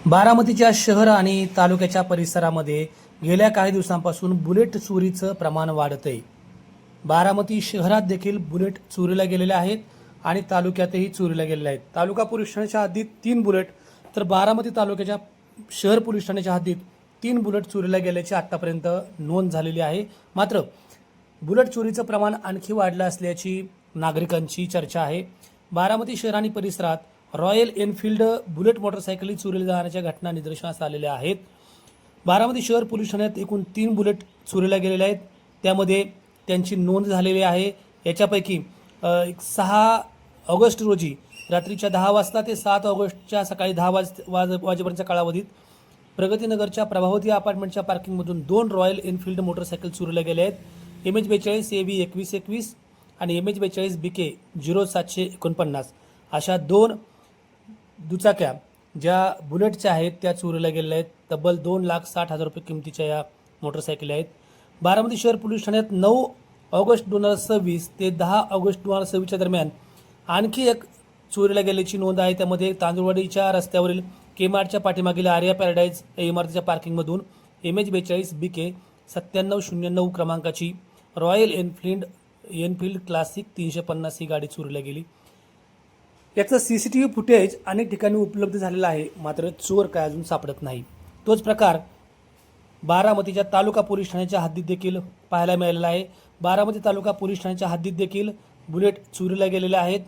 बारामतीच्या शहर आणि तालुक्याच्या परिसरामध्ये गेल्या काही दिवसांपासून बुलेट चोरीचं प्रमाण वाढतंय। बारामती शहरात देखील बुलेट चोरीला गेलेले आहेत आणि तालुक्यातही चोरीला गेलेले आहेत। तालुका पोलीस ठाण्याच्या हद्दीत 3 बुलेट तर बारामती तालुक्याच्या शहर पोलीस ठाण्याच्या हद्दीत 3 बुलेट चोरीला गेल्याची आतापर्यंत नोंद झालेली आहे। मात्र बुलेट चोरीचं प्रमाण आणखी वाढलं असल्याची नागरिकांची चर्चा आहे। बारामती शहर आणि परिसरात रॉयल एनफील्ड बुलेट मोटरसायकली चोरीला जाण्याच्या घटना निदर्शनास आलेल्या आहेत। बारामती शहर पोलीस ठाण्यात एकूण 3 बुलेट चोरीला गेलेले आहेत, त्यामध्ये त्यांची नोंद झालेली आहे। याच्यापैकी 6 ऑगस्ट रोजी रात्रीच्या 10 वाजता ते 7 ऑगस्टच्या सकाळी 10 वाजेपर्यंतच्या कालावधीत प्रगतीनगरच्या प्रभावती अपार्टमेंटच्या पार्किंगमधून 2 रॉयल एनफील्ड मोटरसायकल चोरीला गेले आहेत। MH42 AB 2121 आणि MH42 BK 0749 अशा 2 दुचाक्या ज्या बुलेटच्या आहेत त्या चोरीला गेलेल्या आहेत। तब्बल 2,60,000 रुपये किमतीच्या या मोटरसायकली आहेत। बारामती शहर पोलीस ठाण्यात 9 ऑगस्ट 2026 ते 10 ऑगस्ट 2026 दरम्यान आणखी एक चोरीला गेल्याची नोंद आहे। त्यामध्ये तांदुळवाडीच्या रस्त्यावरील केमार्टच्या पाठीमागील आर्या पॅराडाईज या इमारतीच्या पार्किंगमधून MH42 BK 9709 क्रमांकाची रॉयल एनफील्ड क्लासिक 350 ही गाडी चोरीला गेली। याचं CCTV फुटेज अनेक ठिकाणी उपलब्ध झालेलं आहे, मात्र चोर काय अजून सापडत नाही। तोच प्रकार बारामतीच्या तालुका पोलीस ठाण्याच्या हद्दीत देखील पाहायला मिळालेला आहे। बारामती तालुका पोलीस ठाण्याच्या हद्दीत देखील बुलेट चोरीला गेलेले आहेत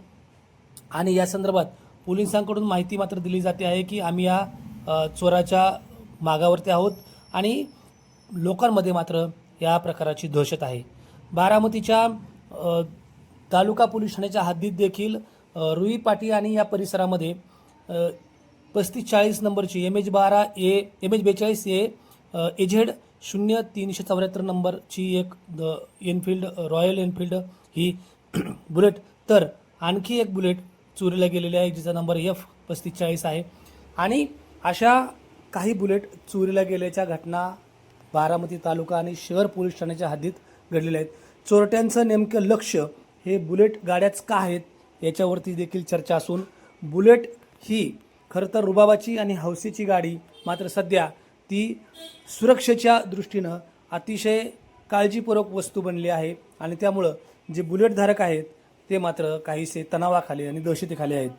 आणि या संदर्भात पोलिसांकडून माहिती मात्र दिली जाते आहे की आम्ही या चोराच्या मागावरती आहोत आणि लोकांमध्ये मात्र या प्रकाराची दहशत आहे। बारामतीच्या तालुका पोलीस ठाण्याच्या हद्दीत देखील रुई पाटी आणि या परिसरामध्ये 3540 नंबरची MH42A AZ 0374 नंबरची एक रॉयल एनफील्ड ही बुलेट तर आणखी एक बुलेट चोरीला गेलेली आहे जिचा नंबर F3540 आहे। आणि अशा काही बुलेट चोरीला गेल्याच्या घटना बारामती तालुका आणि शहर पोलीस ठाण्याच्या हद्दीत घडलेल्या आहेत। चोरट्यांचं नेमकं लक्ष हे बुलेट गाड्याच का आहेत याच्यावरती देखील चर्चा असून बुलेट ही खरं तर रुबाबाची आणि हौसेची गाडी मात्र सध्या ती सुरक्षेच्या दृष्टीनं अतिशय काळजीपूर्वक वस्तू बनली आहे आणि त्यामुळं जे बुलेट धारक आहेत ते मात्र काहीसे तणावाखाली आणि दहशतीखाली आहेत।